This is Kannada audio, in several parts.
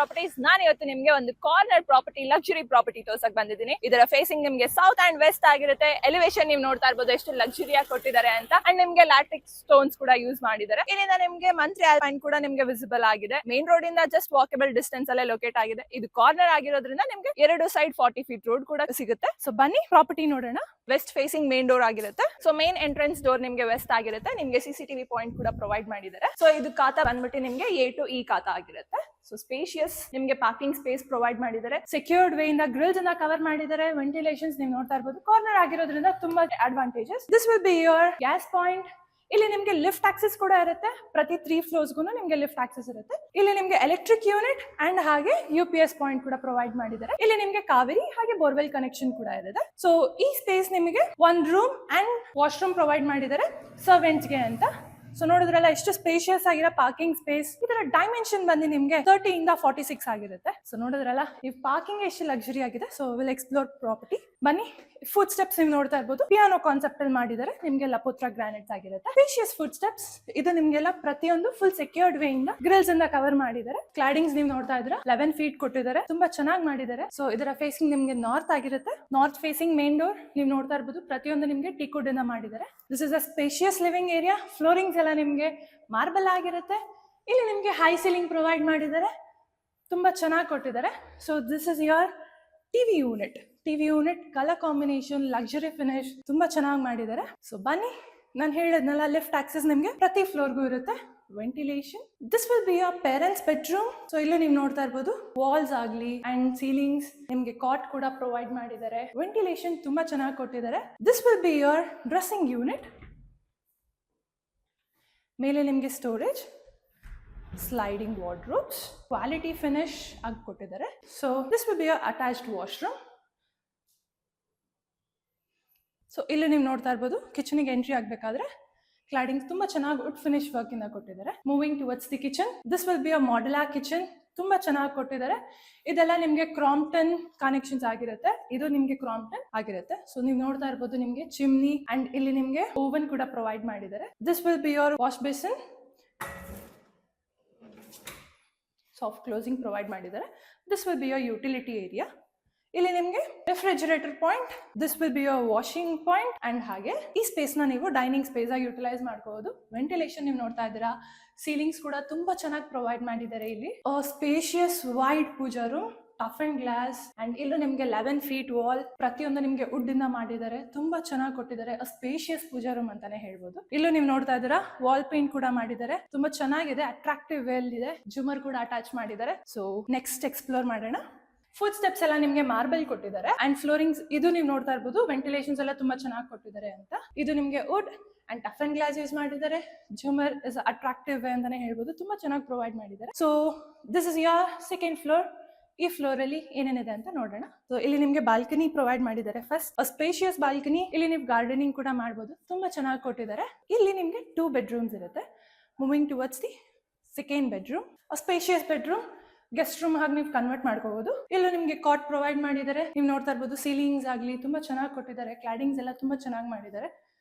ಪ್ರಾಪರ್ಟೀಸ್. ನಾನು ಇವತ್ತು ನಿಮ್ಗೆ ಒಂದು ಕಾರ್ನರ್ ಪ್ರಾಪರ್ಟಿ, ಲಕ್ಸುರಿ ಪ್ರಾಪರ್ಟಿ ತೋರ್ಸಕ್ ಬಂದಿದ್ದೀನಿ. ಇದರ ಫೇಸಿಂಗ್ ನಿಮ್ಗೆ ಸೌತ್ ಅಂಡ್ ವೆಸ್ಟ್ ಆಗಿರುತ್ತೆ. ಎಲಿವೇಶನ್ ನೀವು ನೋಡ್ತಾ ಇರ್ಬೋದು ಎಷ್ಟು ಲಕ್ಸುರಿಯಾಗಿ ಕೊಟ್ಟಿದ್ದಾರೆ ಅಂತ. ಅಂಡ್ ನಿಮ್ಗೆ ಲ್ಯಾಟ್ರಿಕ್ ಸ್ಟೋನ್ಸ್ ಕೂಡ ಯೂಸ್ ಮಾಡಿದ್ದಾರೆ. ಇಲ್ಲಿಂದ ನಿಮ್ಗೆ ಮಂತ್ರಿ ಪಾಯಿಂಟ್ ಕೂಡ ನಿಮ್ಗೆ ವಿಸಿಬಲ್ ಆಗಿದೆ. ಮೇನ್ ರೋಡ್ ಇಂದ ಜಸ್ಟ್ ವಾಕಬಲ್ ಡಿಸ್ಟೆನ್ಸ್ ಅಲ್ಲೇ ಲೊಕೇಟ್ ಆಗಿದೆ. ಇದು ಕಾರ್ನರ್ ಆಗಿರೋದ್ರಿಂದ ನಿಮ್ಗೆ 2 ಸೈಡ್ 40 ಫೀಟ್ ರೋಡ್ ಕೂಡ ಸಿಗುತ್ತೆ. ಸೊ ಬನ್ನಿ ಪ್ರಾಪರ್ಟಿ ನೋಡೋಣ. ವೆಸ್ಟ್ ಫೇಸಿಂಗ್ ಮೇನ್ ಡೋರ್ ಆಗಿರುತ್ತೆ. ಸೊ ಮೇನ್ ಎಂಟ್ರೆನ್ಸ್ ಡೋರ್ ನಿಮ್ಗೆ ವೆಸ್ಟ್ ಆಗಿರುತ್ತೆ. ನಿಮ್ಗೆ CCTV ಪಾಯಿಂಟ್ ಕೂಡ ಪ್ರೊವೈಡ್ ಮಾಡಿದ್ದಾರೆ. ಸೊ ಇದು ಖಾತಾ ಬಂದ್ಬಿಟ್ಟು ನಿಮ್ಗೆ A to E ಖಾತಾ ಆಗಿರುತ್ತೆ. ಸೊ ಸ್ಪೇಷಿಯಸ್ ನಿಮ್ಗೆ ಪಾರ್ಕಿಂಗ್ ಸ್ಪೇಸ್ ಪ್ರೊವೈಡ್ ಮಾಡಿದ್ದಾರೆ. ಸೆಕ್ಯೂರ್ಡ್ ವೇ ಇಂದ ಗ್ರಿಲ್ಸ್ ಅನ್ನ ಕವರ್ ಮಾಡಿದ್ದಾರೆ. ವೆಂಟಿಲೇಷನ್ಸ್ ನೀವು ನೋಡ್ತಾ ಇರ್ಬೋದು. ಕಾರ್ನರ್ ಆಗಿರೋದ್ರಿಂದ ತುಂಬಾ advantages. This will be your gas point. ಇಲ್ಲಿ ನಿಮ್ಗೆ ಲಿಫ್ಟ್ ಆಕ್ಸೆಸ್ ಕೂಡ ಇರುತ್ತೆ. ಪ್ರತಿ 3 ಫ್ಲೋರ್ಸ್ಗೂ ನಿಮ್ಗೆ ಲಿಫ್ಟ್ ಆಕ್ಸೆಸ್ ಇರುತ್ತೆ. ಇಲ್ಲಿ ನಿಮ್ಗೆ ಎಲೆಕ್ಟ್ರಿಕ್ ಯೂನಿಟ್ ಅಂಡ್ ಹಾಗೆ UPS ಪಾಯಿಂಟ್ ಕೂಡ ಪ್ರೊವೈಡ್ ಮಾಡಿದ್ದಾರೆ. ಇಲ್ಲಿ ನಿಮ್ಗೆ ಕಾವೇರಿ ಹಾಗೆ ಬೋರ್ವೆಲ್ ಕನೆಕ್ಷನ್ ಕೂಡ ಇದೆ. ಸೊ ಈ ಸ್ಪೇಸ್ ನಿಮಗೆ 1 ರೂಮ್ ಅಂಡ್ ವಾಶ್ರೂಮ್ ಪ್ರೊವೈಡ್ ಮಾಡಿದ್ದಾರೆ ಸರ್ವೆಂಟ್ಸ್ಗೆ ಅಂತ. ಸೊ ನೋಡಿದ್ರಲ್ಲ ಎಷ್ಟು ಸ್ಪೇಷಿಯಸ್ ಆಗಿರೋ ಪಾರ್ಕಿಂಗ್ ಸ್ಪೇಸ್. ಇದರ ಡೈಮೆನ್ಷನ್ ಬಂದು ನಿಮ್ಗೆ 30 ಇಂದ 46 ಆಗಿರುತ್ತೆ. ಸೊ ನೋಡಿದ್ರಲ್ಲ ಈ ಪಾರ್ಕಿಂಗ್ ಎಷ್ಟು ಲಕ್ಸುರಿ ಆಗಿದೆ. So will explore property. ಬನ್ನಿ. ಫುಡ್ ಸ್ಟೆಪ್ಸ್ ನೀವು ನೋಡ್ತಾ ಇರ್ಬೋದು. ಪಿಯಾನೋ ಕಾನ್ಸೆಪ್ಟ್ ಅಲ್ಲಿ ಮಾಡಿದ್ದಾರೆ. ನಿಮ್ಗೆ ಲಪೋತ್ರ ಗ್ರಾನೈಟ್ಸ್ ಆಗಿರುತ್ತೆ. Spacious food steps. ಇದು ನಿಮ್ಗೆಲ್ಲ ಪ್ರತಿಯೊಂದು ಫುಲ್ ಸೆಕ್ಯೂರ್ಡ್ ವೇ ಇಂದ ಗ್ರಿಲ್ಸ್ ಇಂದ ಕವರ್ ಮಾಡಿದ್ದಾರೆ. ಕ್ಲಾಡಿಂಗ್ಸ್ ನೀವು ನೋಡ್ತಾ ಇದ್ರೆ 11 ಫೀಟ್ ಕೊಟ್ಟಿದ್ದಾರೆ. ತುಂಬಾ ಚೆನ್ನಾಗಿ ಮಾಡಿದ್ದಾರೆ. ಸೊ ಇದರ ಫೇಸಿಂಗ್ ನಿಮ್ಗೆ ನಾರ್ತ್ ಆಗಿರುತ್ತೆ. ನಾರ್ತ್ ಫೇಸಿಂಗ್ ಮೇನ್ ಡೋರ್ ನೀವು ನೋಡ್ತಾ ಇರ್ಬೋದು. ಪ್ರತಿಯೊಂದು ನಿಮ್ಗೆ ಟೀಕ್ವುಡ್ ಇಂದ ಮಾಡಿದ್ದಾರೆ. This is a spacious living area. Floorings ಎಲ್ಲ ನಿಮ್ಗೆ ಮಾರ್ಬಲ್ ಆಗಿರುತ್ತೆ. ಇಲ್ಲಿ ನಿಮ್ಗೆ ಹೈ ಸೀಲಿಂಗ್ ಪ್ರೊವೈಡ್ ಮಾಡಿದ್ದಾರೆ. ತುಂಬಾ ಚೆನ್ನಾಗಿ ಕೊಟ್ಟಿದ್ದಾರೆ. So this is your TV unit colour combination, luxury finish ತುಂಬಾ ಚೆನ್ನಾಗಿ ಮಾಡಿದ್ದಾರೆ. ಸೊ ಬನ್ನಿ. ನಾನು ಹೇಳಿದ್ನಲ್ಲ ಲಿಫ್ಟ್ ಆಕ್ಸೆಸ್ ನಿಮ್ಗೆ ಪ್ರತಿ ಫ್ಲೋರ್ಗೂ ಇರುತ್ತೆ. Ventilation. This will be your parents bedroom. So ಇಲ್ಲಿ ನೀವು ನೋಡ್ತಾ ಇರ್ಬೋದು ವಾಲ್ಸ್ ಆಗ್ಲಿ ಅಂಡ್ ಸೀಲಿಂಗ್ಸ್ ನಿಮ್ಗೆ ಕಾಟ್ ಕೂಡ ಪ್ರೊವೈಡ್ ಮಾಡಿದ್ದಾರೆ. ವೆಂಟಿಲೇಷನ್ ತುಂಬಾ ಚೆನ್ನಾಗಿ ಕೊಟ್ಟಿದ್ದಾರೆ. This will be your dressing unit. ಮೇಲೆ ನಿಮ್ಗೆ storage, sliding wardrobes, quality finish ಆಗಿ ಕೊಟ್ಟಿದ್ದಾರೆ. So this will be your attached washroom. So ಇಲ್ಲಿ ನೀವು ನೋಡ್ತಾ ಇರ್ಬೋದು ಕಿಚನ್ಗೆ ಎಂಟ್ರಿ ಆಗಬೇಕಾದ್ರೆ ಕ್ಲಾಡಿಂಗ್ ತುಂಬಾ ಚೆನ್ನಾಗಿ ವುಡ್ ಫಿನಿಶ್ ವರ್ಕ್ ಇಂದ ಕೊಟ್ಟಿದ್ದಾರೆ. Moving towards the kitchen. This will be a modular kitchen. ತುಂಬಾ ಚೆನ್ನಾಗಿ ಕೊಟ್ಟಿದ್ದಾರೆ. ಇದೆಲ್ಲ ನಿಮ್ಗೆ ಕ್ರಾಂಪ್ಟನ್ ಕನೆಕ್ಷನ್ಸ್ ಆಗಿರುತ್ತೆ. ಇದು ನಿಮ್ಗೆ ಕ್ರಾಂಪ್ಟನ್ ಆಗಿರುತ್ತೆ. ಸೊ ನೀವು ನೋಡ್ತಾ ಇರ್ಬೋದು ನಿಮ್ಗೆ ಚಿಮ್ನಿ ಅಂಡ್ ಇಲ್ಲಿ ನಿಮ್ಗೆ ಓವನ್ ಕೂಡ ಪ್ರೊವೈಡ್ ಮಾಡಿದ್ದಾರೆ. This will be your wash basin. Soft closing provide ಮಾಡಿದ್ದಾರೆ. This will be your utility area. ಇಲ್ಲಿ ನಿಮ್ಗೆ refrigerator point. This will be your washing point and ಹಾಗೆ ಈ ಸ್ಪೇಸ್ ನ ನೀವು ಡೈನಿಂಗ್ ಸ್ಪೇಸ್ ಆಗಿ ಯುಟಿಲೈಸ್ ಮಾಡ್ಕೋಬಹುದು. ವೆಂಟಿಲೇಷನ್ ನೀವು ನೋಡ್ತಾ ಇದ್ದೀರಾ. ಸೀಲಿಂಗ್ಸ್ ಕೂಡ ತುಂಬಾ ಚೆನ್ನಾಗಿ ಪ್ರೊವೈಡ್ ಮಾಡಿದ್ದಾರೆ. ಇಲ್ಲಿ spacious wide pooja room, tough and glass and ಇಲ್ಲೂ ನಿಮ್ಗೆ 11 ಫೀಟ್ ವಾಲ್. ಪ್ರತಿಯೊಂದು ನಿಮ್ಗೆ ವುಡ್ ಇಂದ ಮಾಡಿದ್ದಾರೆ. ತುಂಬಾ ಚೆನ್ನಾಗಿ ಕೊಟ್ಟಿದ್ದಾರೆ. ಸ್ಪೇಷಿಯಸ್ ಪೂಜಾ ರೂಮ್ ಅಂತಾನೆ ಹೇಳ್ಬೋದು. ಇಲ್ಲೂ ನೀವು ನೋಡ್ತಾ ಇದ್ದೀರಾ ವಾಲ್ ಪೇಂಟ್ ಕೂಡ ಮಾಡಿದ್ದಾರೆ. ತುಂಬಾ ಚೆನ್ನಾಗಿದೆ. ಅಟ್ರಾಕ್ಟಿವ್ ವೆಲ್ ಇದೆ. ಜುಮರ್ ಕೂಡ ಅಟ್ಯಾಚ್ ಮಾಡಿದ್ದಾರೆ. ಸೊ ನೆಕ್ಸ್ಟ್ ಎಕ್ಸ್ಪ್ಲೋರ್ ಮಾಡೋಣ. ಫುಡ್ ಸ್ಟೆಪ್ಸ್ ಎಲ್ಲ ನಿಮ್ಗೆ ಮಾರ್ಬಲ್ ಕೊಟ್ಟಿದ್ದಾರೆ ಅಂಡ್ ಫ್ಲೋರಿಂಗ್ಸ್ ಇದು ನೀವು ನೋಡ್ತಾ ಇರ್ಬೋದು. ವೆಂಟಿಲೇಷನ್ಸ್ ಎಲ್ಲ ತುಂಬಾ ಚೆನ್ನಾಗಿ ಕೊಟ್ಟಿದ್ದಾರೆ ಅಂತ. ಇದು ನಿಮ್ಗೆ wood and tough and glass use ಮಾಡಿದ್ದಾರೆ. ಜುಮರ್ ಇಸ್ ಅಟ್ರಾಕ್ಟಿವ್ ವೇ ಅಂತಾನೆ ಹೇಳ್ಬೋದು. ತುಂಬಾ ಚೆನ್ನಾಗಿ ಪ್ರೊವೈಡ್ ಮಾಡಿದ್ದಾರೆ. So this is your second floor. ಈ ಫ್ಲೋರ್ ಅಲ್ಲಿ ಏನೇನಿದೆ ಅಂತ ನೋಡೋಣ. ಸೊ ಇಲ್ಲಿ ನಿಮ್ಗೆ ಬಾಲ್ಕನಿ ಪ್ರೊವೈಡ್ ಮಾಡಿದ್ದಾರೆ. First spacious balcony. ಇಲ್ಲಿ ನೀವು ಗಾರ್ಡನಿಂಗ್ ಕೂಡ ಮಾಡ್ಬೋದು. ತುಂಬಾ ಚೆನ್ನಾಗಿ ಕೊಟ್ಟಿದ್ದಾರೆ. ಇಲ್ಲಿ ನಿಮ್ಗೆ 2 ಬೆಡ್ರೂಮ್ಸ್ ಇರುತ್ತೆ. Moving towards the second bedroom. Spacious bedroom. Guest room ಆಗಿ ನೀವು ಕನ್ವರ್ಟ್ ಮಾಡ್ಕೋಬಹುದು. ಇಲ್ಲೂ ನಿಮ್ಗೆ ಕಾಟ್ ಪ್ರೊವೈಡ್ ಮಾಡಿದ್ದಾರೆ. ನೀವು ನೋಡ್ತಾ ಇರ್ಬೋದು ಸೀಲಿಂಗ್ಸ್ ಆಗಲಿ ತುಂಬಾ ಚೆನ್ನಾಗಿ ಕೊಟ್ಟಿದ್ದಾರೆ. ಕ್ಲಾಡಿಂಗ್ಸ್ ಎಲ್ಲ ತುಂಬಾ ಚೆನ್ನಾಗಿ ಮಾಡಿದ್ದಾರೆ.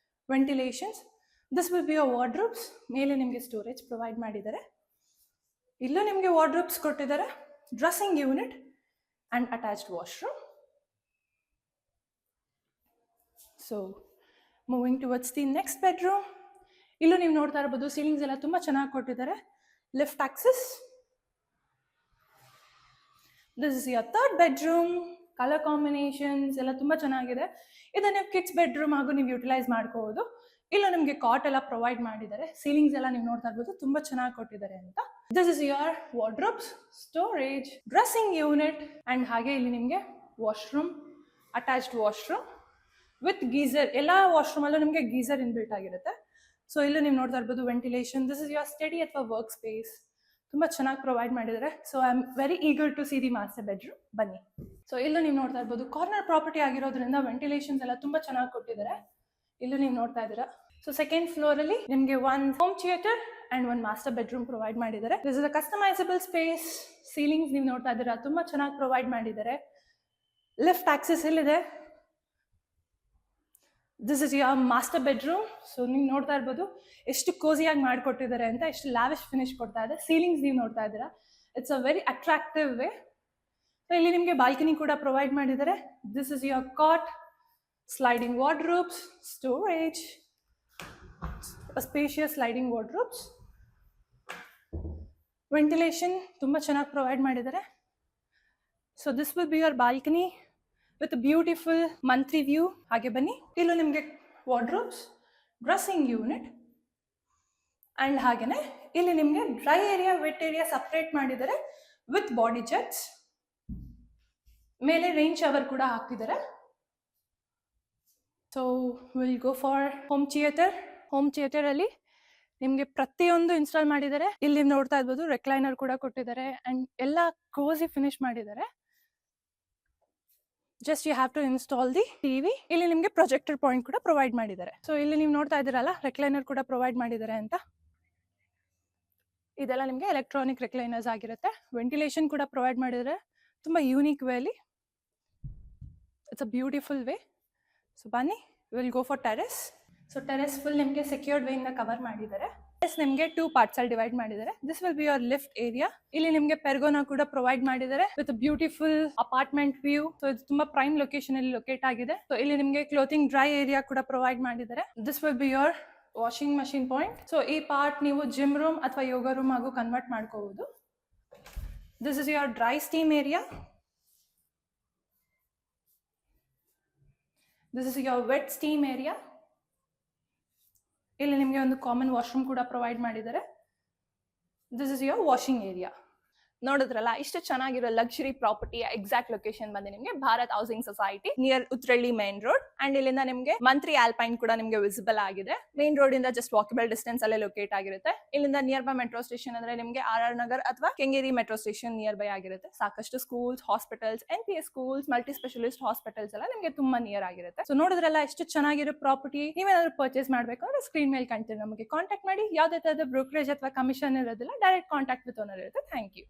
Ventilations. This will be your wardrobes. ಮೇಲೆ ನಿಮ್ಗೆ ಸ್ಟೋರೇಜ್ ಪ್ರೊವೈಡ್ ಮಾಡಿದ್ದಾರೆ. ಇಲ್ಲೂ ನಿಮ್ಗೆ ವಾರ್ಡ್ರೋಬ್ಸ್ ಕೊಟ್ಟಿದ್ದಾರೆ. Dressing unit and attached washroom. So moving towards the next bedroom. ಇಲ್ಲೂ ನೀವು ನೋಡ್ತಾ ಇರ್ಬೋದು ಸೀಲಿಂಗ್ಸ್ ಎಲ್ಲ ತುಂಬಾ ಚೆನ್ನಾಗಿ ಕೊಟ್ಟಿದ್ದಾರೆ. Lift access. This is your third bedroom. Colour combinations ಎಲ್ಲ ತುಂಬಾ ಚೆನ್ನಾಗಿದೆ. ಇದನ್ನ ನೀವು ಕಿಡ್ಸ್ ಬೆಡ್ರೂಮ್ ಹಾಗೂ ನೀವು ಯುಟಿಲೈಸ್ ಮಾಡ್ಕೋಬಹುದು. ಇಲ್ಲ ನಿಮ್ಗೆ ಕಾಟ್ ಎಲ್ಲ ಪ್ರೊವೈಡ್ ಮಾಡಿದ್ದಾರೆ. ಸೀಲಿಂಗ್ಸ್ ಎಲ್ಲ ನೀವು ನೋಡ್ತಾ ಇರ್ಬೋದು ತುಂಬಾ ಚೆನ್ನಾಗಿ ಕೊಟ್ಟಿದ್ದಾರೆ ಅಂತ. This is your wardrobes, storage, dressing unit and ಹಾಗೆ ಇಲ್ಲಿ ನಿಮ್ಗೆ washroom, attached washroom with geyser. ಎಲ್ಲ ವಾಶ್ರೂಮ್ ಅಲ್ಲೂ ನಿಮ್ಗೆ ಗೀಸರ್ ಇನ್ಬಿಲ್ಟ್ ಆಗಿರುತ್ತೆ. ಸೊ ಇಲ್ಲೂ ನೀವು ನೋಡ್ತಾ ಇರ್ಬೋದು ventilation. This is your study ಅಥವಾ ವರ್ಕ್ ಸ್ಪೇಸ್. ತುಂಬಾ ಚೆನ್ನಾಗಿ ಪ್ರೊವೈಡ್ ಮಾಡಿದ್ದಾರೆ. So I am very eager to see the master bedroom. ಬನ್ನಿ. ಸೊ ಇಲ್ಲೂ ನೀವು ನೋಡ್ತಾ ಇರ್ಬೋದು ಕಾರ್ನರ್ ಪ್ರಾಪರ್ಟಿ ಆಗಿರೋದ್ರಿಂದ ವೆಂಟಿಲೇಷನ್ಸ್ ಎಲ್ಲ ತುಂಬಾ ಚೆನ್ನಾಗಿ ಕೊಟ್ಟಿದ್ದಾರೆ. ಇಲ್ಲೂ ನೀವು ನೋಡ್ತಾ ಇದ್ದೀರಾ. ಸೊ ಸೆಕೆಂಡ್ ಫ್ಲೋರ್ ಅಲ್ಲಿ ನಿಮ್ಗೆ 1 home theatre and 1 master bedroom provide ಮಾಡಿದ್ದಾರೆ. This is a customisable space. Ceilings ನೀವು ನೋಡ್ತಾ ಇದ್ದೀರಾ ತುಂಬಾ ಚೆನ್ನಾಗಿ ಪ್ರೊವೈಡ್ ಮಾಡಿದ್ದಾರೆ. ಲಿಫ್ಟ್ ಆಕ್ಸೆಸ್ ಇಲ್ಲಿದೆ. This is your master bedroom. So ನೀವು ನೋಡ್ತಾ ಇರ್ಬೋದು ಎಷ್ಟು ಕೋಸಿಯಾಗಿ ಮಾಡಿಕೊಟ್ಟಿದ್ದಾರೆ ಅಂತ. ಎಷ್ಟು ಲಾವಿಶ್ ಫಿನಿಶ್ ಕೊಡ್ತಾ ಇದೆ. ಸೀಲಿಂಗ್ಸ್ ನೀವು ನೋಡ್ತಾ ಇದ್ದೀರಾ it's a very attractive way. ಇಲ್ಲಿ ನಿಮಗೆ ಬಾಲ್ಕನಿ ಕೂಡ ಪ್ರೊವೈಡ್ ಮಾಡಿದ್ದಾರೆ. This is your cot, sliding wardrobes, storage, spacious sliding wardrobes, ventilation ತುಂಬ ಚೆನ್ನಾಗಿ ಪ್ರೊವೈಡ್ ಮಾಡಿದ್ದಾರೆ. So this will be your balcony with beautiful Mantri view. ಹಾಗೆ ಬನ್ನಿ, ಇಲ್ಲೂ ನಿಮಗೆ ವಾರ್ಡ್ರೋಬ್ಸ್, ಡ್ರೆಸ್ಸಿಂಗ್ ಯೂನಿಟ್, ಆ್ಯಂಡ್ ಹಾಗೆಯೇ ಇಲ್ಲಿ ನಿಮಗೆ dry area, wet area separate ಮಾಡಿದ್ದಾರೆ ವಿತ್ ಬಾಡಿ ಜೆಟ್ಸ್. ಮೇಲೆ ರೈನ್ ಶವರ್ ಕೂಡ ಹಾಕ್ತಿದ್ದಾರೆ. So will go for home theatre. Home ಥಿಯೇಟರಲ್ಲಿ ನಿಮಗೆ ಪ್ರತಿಯೊಂದು ಇನ್ಸ್ಟಾಲ್ ಮಾಡಿದ್ದಾರೆ. ಇಲ್ಲಿ ನೋಡ್ತಾ ಇರ್ಬೋದು, ರೆಕ್ಲೈನರ್ ಕೂಡ ಕೊಟ್ಟಿದ್ದಾರೆ ಆ್ಯಂಡ್ ಎಲ್ಲ ಕೋಸಿ ಫಿನಿಶ್ ಮಾಡಿದ್ದಾರೆ. Just you have to install the TV. ಇಲ್ಲಿ ನಿಮಗೆ ಪ್ರೊಜೆಕ್ಟರ್ ಪಾಯಿಂಟ್ ಕೂಡ ಪ್ರೊವೈಡ್ ಮಾಡಿದ್ದಾರೆ. ಸೊ ಇಲ್ಲಿ ನೀವು ನೋಡ್ತಾ ಇದ್ದೀರಲ್ಲ, ರೆಕ್ಲೈನರ್ ಕೂಡ ಪ್ರೊವೈಡ್ ಮಾಡಿದ್ದಾರೆ ಅಂತ. ಇದೆಲ್ಲ ನಿಮಗೆ ಎಲೆಕ್ಟ್ರಾನಿಕ್ ರೆಕ್ಲೈನರ್ಸ್ ಆಗಿರುತ್ತೆ. ವೆಂಟಿಲೇಷನ್ ಕೂಡ ಪ್ರೊವೈಡ್ ಮಾಡಿದ್ದಾರೆ ತುಂಬ ಯೂನಿಕ್ ವೇಲಿ. It's a beautiful way. So ಬನ್ನಿ, will go for terrace. So terrace full ನಿಮಗೆ ಸೆಕ್ಯೂರ್ಡ್ ವೇಯಿಂದ ಕವರ್ ಮಾಡಿದ್ದಾರೆ. ಟೆರೆಸ್ ನಿಮಗೆ 2 ಪಾರ್ಟ್ಸ್ ಅಲ್ಲಿ ಡಿವೈಡ್ ಮಾಡಿದ್ದಾರೆ. This will be your lift area. ಇಲ್ಲಿ ನಿಮಗೆ ಪೆರ್ಗೋನಾ ಕೂಡ ಪ್ರೊವೈಡ್ ಮಾಡಿದ್ದಾರೆ with beautiful apartment view. So ಇದು ತುಂಬಾ ಪ್ರೈಮ್ ಲೊಕೇಶನ್ ಅಲ್ಲಿ ಲೊಕೇಟ್ ಆಗಿದೆ. ಸೊ ಇಲ್ಲಿ ನಿಮಗೆ ಕ್ಲೋತಿಂಗ್ ಡ್ರೈ ಏರಿಯಾ ಕೂಡ ಪ್ರೊವೈಡ್ ಮಾಡಿದ್ದಾರೆ. This will be your washing machine point. So ಈ ಪಾರ್ಟ್ ನೀವು ಜಿಮ್ ರೂಮ್ ಅಥವಾ ಯೋಗ ರೂಮ್ ಆಗು ಕನ್ವರ್ಟ್ ಮಾಡ್ಕೋಬಹುದು. This is your dry steam area. This is your wet steam area. ಇಲ್ಲಿ ನಿಮಗೆ ಒಂದು ಕಾಮನ್ ವಾಶ್ರೂಮ್ ಕೂಡ ಪ್ರೊವೈಡ್ ಮಾಡಿದ್ದಾರೆ. This is your washing area. ನೋಡಿದ್ರಲ್ಲ, ಇಷ್ಟು ಚೆನ್ನಾಗಿರೋ ಲಕ್ಸುರಿ ಪ್ರಾಪರ್ಟಿಯ ಎಕ್ಸಾಕ್ಟ್ ಲೊಕೇಶನ್ ಬಂದು ನಿಮಗೆ Bharat housing society near Uttarahalli main road. And ಇಲ್ಲಿಂದ ನಿಮಗೆ ಮಂತ್ರಿ ಆಲ್ಪೈನ್ ಕೂಡ ನಿಮಗೆ ವಿಸಿಬಲ್ ಆಗಿದೆ. ಮೇನ್ ರೋಡ್ ಇಂದ ಜಸ್ಟ್ ವಾಕಬಲ್ ಡಿಸ್ಟೆನ್ಸ್ ಅಲ್ಲೇ ಲೊಕೇಟ್ ಆಗಿರುತ್ತೆ. ಇಲ್ಲಿಂದ ನಿಯರ್ ಬೈ ಮೆಟ್ರೋ ಸ್ಟೇಷನ್ ಅಂದ್ರೆ ನಿಮಗೆ RR ನಗರ್ ಅಥವಾ Kengeri metro station near by ಆಗಿರುತ್ತೆ. ಸಾಕಷ್ಟು schools, hospitals, NPS schools, multi specialist hospitals ಎಲ್ಲ ನಿಮಗೆ ತುಂಬಾ ನಿಯರ್ ಆಗಿರುತ್ತೆ. ಸೊ ನೋಡಿದ್ರಲ್ಲ, ಎಷ್ಟು ಚೆನ್ನಾಗಿರೋ ಪ್ರಾಪರ್ಟಿ. ನೀವೇನಾದ್ರು ಪರ್ಚೇಸ್ ಮಾಡಬೇಕು ಅಂದ್ರೆ ಸ್ಕ್ರೀನ್ ಮೇಲೆ ಕಾಣ್ತೀವಿ, ನಮಗೆ ಕಾಂಟ್ಯಾಕ್ಟ್ ಮಾಡಿ. ಯಾವುದೇ ತರಹದ ಬ್ರೋಕರೇಜ್ ಅಥವಾ ಕಮಿಷನ್ ಇರೋದಿಲ್ಲ, ಡೈರೆಕ್ಟ್ ಕಾಂಟ್ಯಾಕ್ಟ್ ವಿತ್ ಓನರ್ ಇರುತ್ತೆ. Thank you.